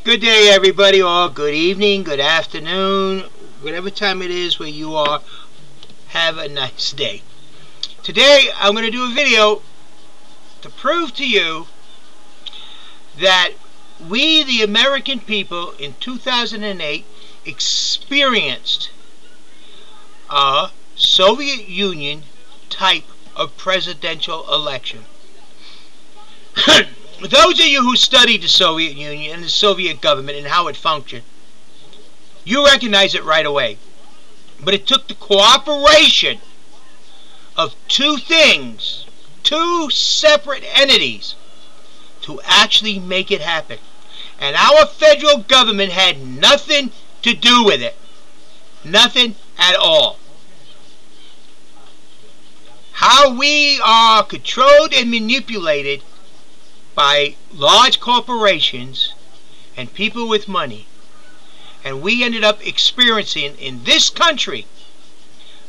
Good day, everybody, or good evening, good afternoon, whatever time it is where you are. Have a nice day. Today, I'm going to do a video to prove to you that we, the American people, in 2008 experienced a Soviet Union type of presidential election. Those of you who studied the Soviet Union and the Soviet government and how it functioned, you recognize it right away. But it took the cooperation of two things, two separate entities, to actually make it happen. And our federal government had nothing to do with it. Nothing at all. How we are controlled and manipulated by large corporations and people with money. And we ended up experiencing in this country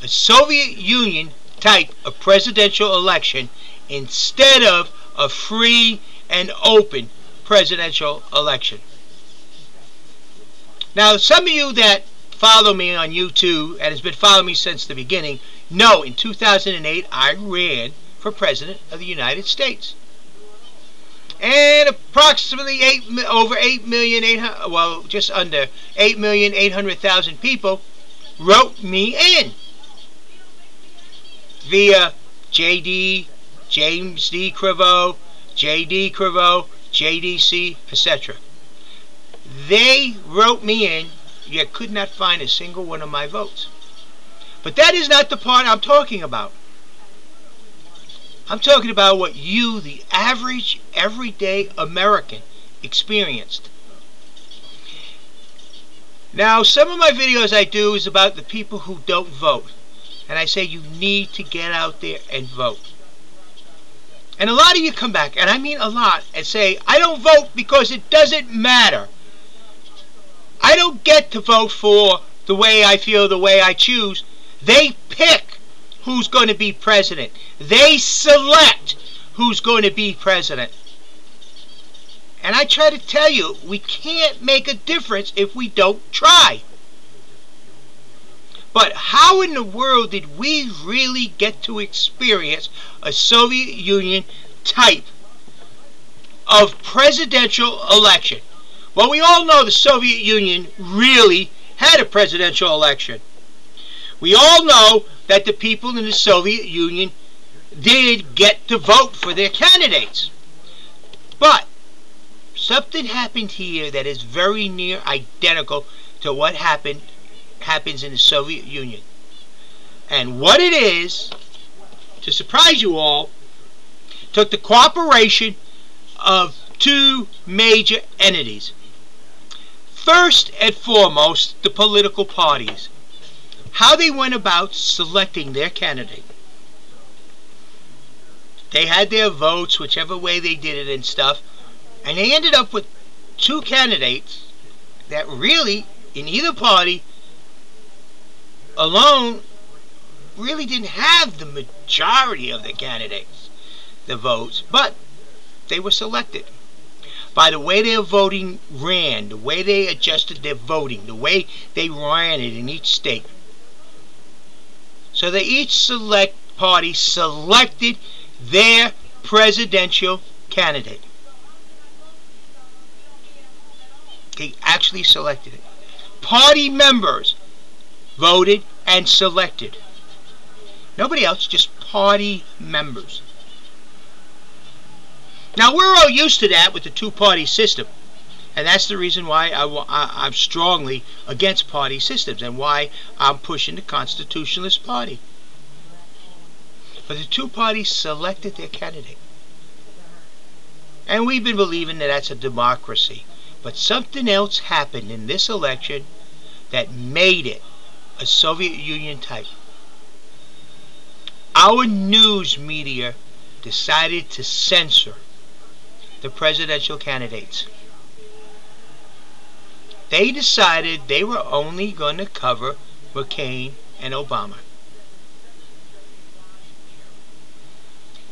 a Soviet Union type of presidential election instead of a free and open presidential election. Now, some of you that follow me on YouTube and has been following me since the beginning know in 2008 I ran for President of the United States. And approximately just under 8,800,000 people wrote me in via JD, James D. Crivo, JD Crivo, JDC, etc. They wrote me in, yet could not find a single one of my votes. But that is not the part I'm talking about. I'm talking about what you, the average, everyday American, experienced. Now, some of my videos I do is about the people who don't vote. And I say you need to get out there and vote. And a lot of you come back, and I mean a lot, and say, I don't vote because it doesn't matter. I don't get to vote for the way I feel, the way I choose. They pick who's going to be president. They select who's going to be president. And I try to tell you, we can't make a difference if we don't try. But how in the world did we really get to experience a Soviet Union type of presidential election? Well, we all know the Soviet Union really had a presidential election. We all know that the people in the Soviet Union did get to vote for their candidates. But something happened here that is very near identical to what happens in the Soviet Union. And what it is, to surprise you all, took the cooperation of two major entities. First and foremost, the political parties. How they went about selecting their candidate. They had their votes, whichever way they did it and stuff, and they ended up with two candidates that really, in either party alone, really didn't have the majority of the candidates, the votes, but they were selected by the way their voting ran, the way they adjusted their voting, the way they ran it in each state. So that each party selected their presidential candidate. They actually selected it. Party members voted and selected. Nobody else, just party members. Now, we're all used to that with the two-party system. And that's the reason why I'm strongly against party systems and why I'm pushing the Constitutionalist Party. But the two parties selected their candidate. And we've been believing that that's a democracy. But something else happened in this election that made it a Soviet Union type. Our news media decided to censor the presidential candidates. They decided they were only going to cover McCain and Obama.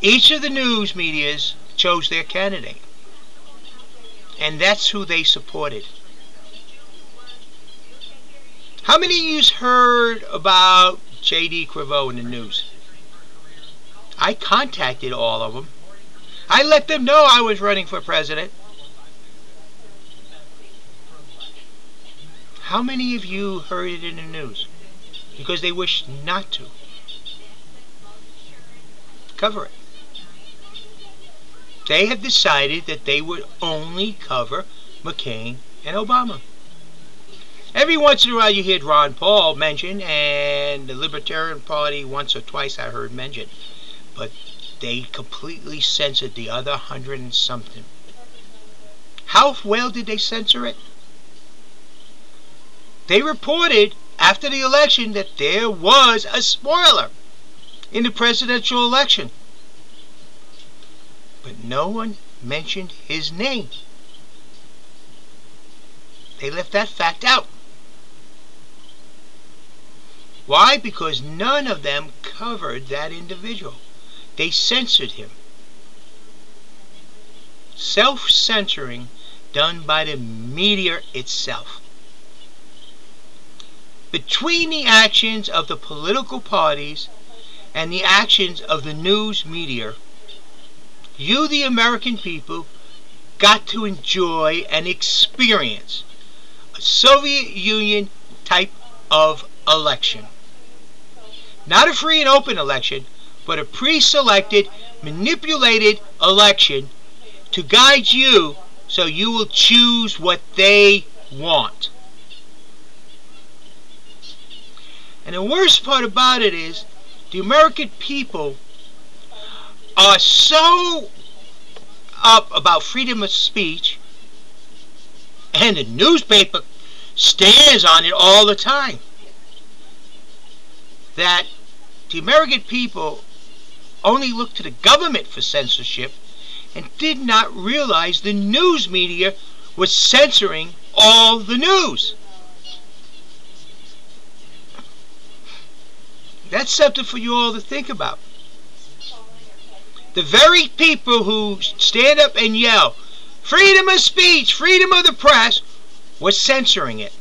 Each of the news medias chose their candidate. And that's who they supported. How many of you heard about J.D. Creveau in the news? I contacted all of them. I let them know I was running for president. How many of you heard it in the news? Because they wish not to cover it. They have decided that they would only cover McCain and Obama. Every once in a while you hear Ron Paul mentioned, and the Libertarian Party once or twice I heard mentioned. But they completely censored the other 100 and something. How well did they censor it? They reported after the election that there was a spoiler in the presidential election. But no one mentioned his name. They left that fact out. Why? Because none of them covered that individual. They censored him. Self-censoring done by the media itself. Between the actions of the political parties and the actions of the news media, you, the American people, got to enjoy and experience a Soviet Union type of election. Not a free and open election, but a pre-selected, manipulated election to guide you so you will choose what they want. And the worst part about it is the American people are so up about freedom of speech, and the newspaper stands on it all the time, that the American people only look to the government for censorship and did not realize the news media was censoring all the news. That's something for you all to think about. The very people who stand up and yell, freedom of speech, freedom of the press, was censoring it.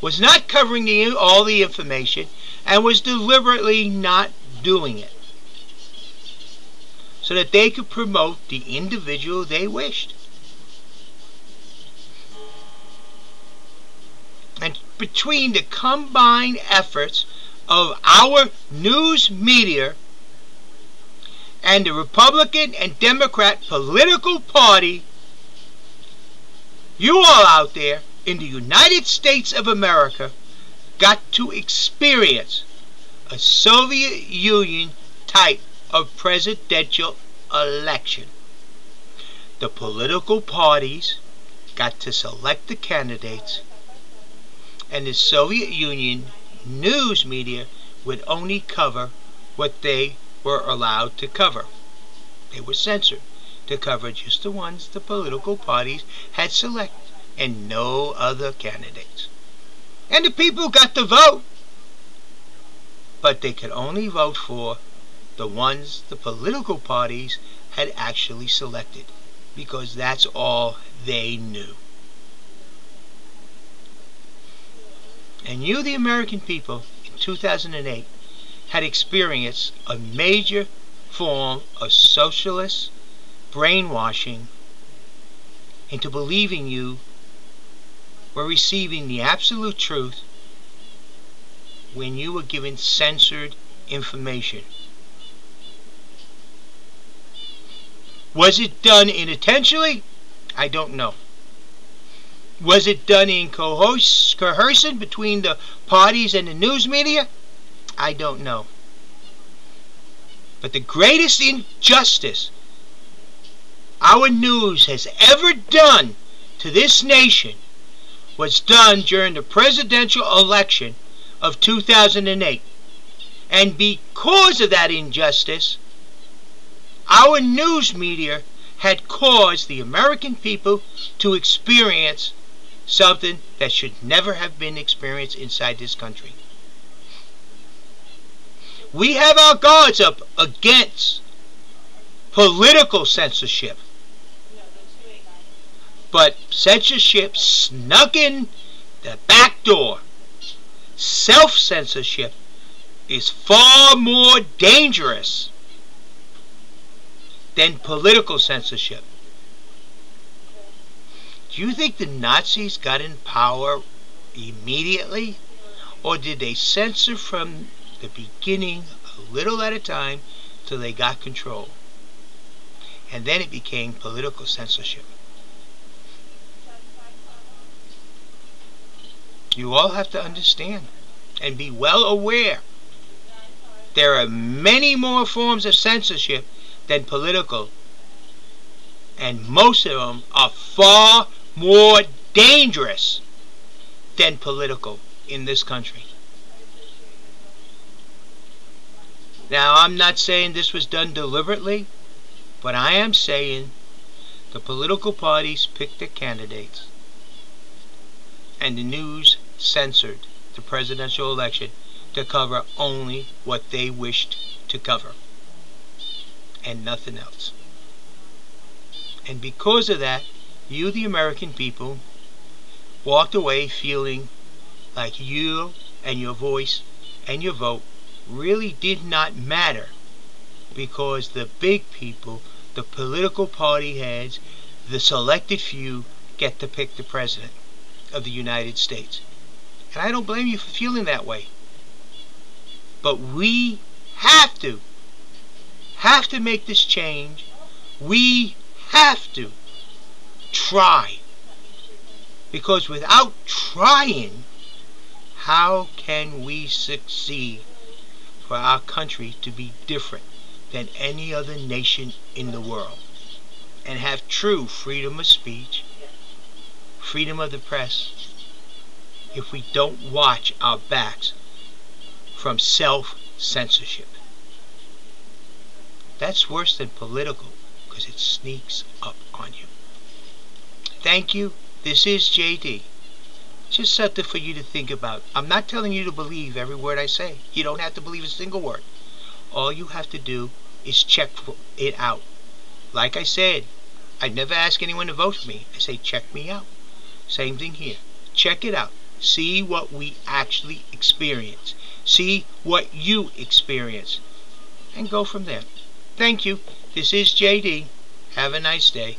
Was not covering all the information, and was deliberately not doing it, so that they could promote the individual they wished. And between the combined efforts of our news media and the Republican and Democrat political party, you all out there in the United States of America got to experience a Soviet Union type of presidential election. The political parties got to select the candidates, and the Soviet Union news media would only cover what they were allowed to cover. They were censored to cover just the ones the political parties had selected, and no other candidates. And the people got to vote, but they could only vote for the ones the political parties had actually selected, because that's all they knew. And you, the American people, in 2008, had experienced a major form of socialist brainwashing into believing you were receiving the absolute truth when you were given censored information. Was it done intentionally? I don't know. Was it done in coercion between the parties and the news media? I don't know. But the greatest injustice our news has ever done to this nation was done during the presidential election of 2008. And because of that injustice, our news media had caused the American people to experience something that should never have been experienced inside this country. We have our guards up against political censorship. But censorship snuck in the back door. Self-censorship is far more dangerous than political censorship. Do you think the Nazis got in power immediately? Or did they censor from the beginning, a little at a time, till they got control? And then it became political censorship. You all have to understand and be well aware there are many more forms of censorship than political, and most of them are far more dangerous than political in this country. Now, I'm not saying this was done deliberately, but I am saying the political parties picked their candidates, and the news censored the presidential election to cover only what they wished to cover, and nothing else. And because of that, you, the American people, walked away feeling like you and your voice and your vote really did not matter, because the big people, the political party heads, the selected few, get to pick the president of the United States. And I don't blame you for feeling that way. But we have to make this change. We have to try. Because without trying, how can we succeed for our country to be different than any other nation in the world and have true freedom of speech, freedom of the press, if we don't watch our backs from self-censorship? That's worse than political, because it sneaks up on you. Thank you. This is JD. Just something for you to think about. I'm not telling you to believe every word I say. You don't have to believe a single word. All you have to do is check it out. Like I said, I never ask anyone to vote for me. I say, check me out. Same thing here. Check it out. See what we actually experience. See what you experience. And go from there. Thank you. This is JD. Have a nice day.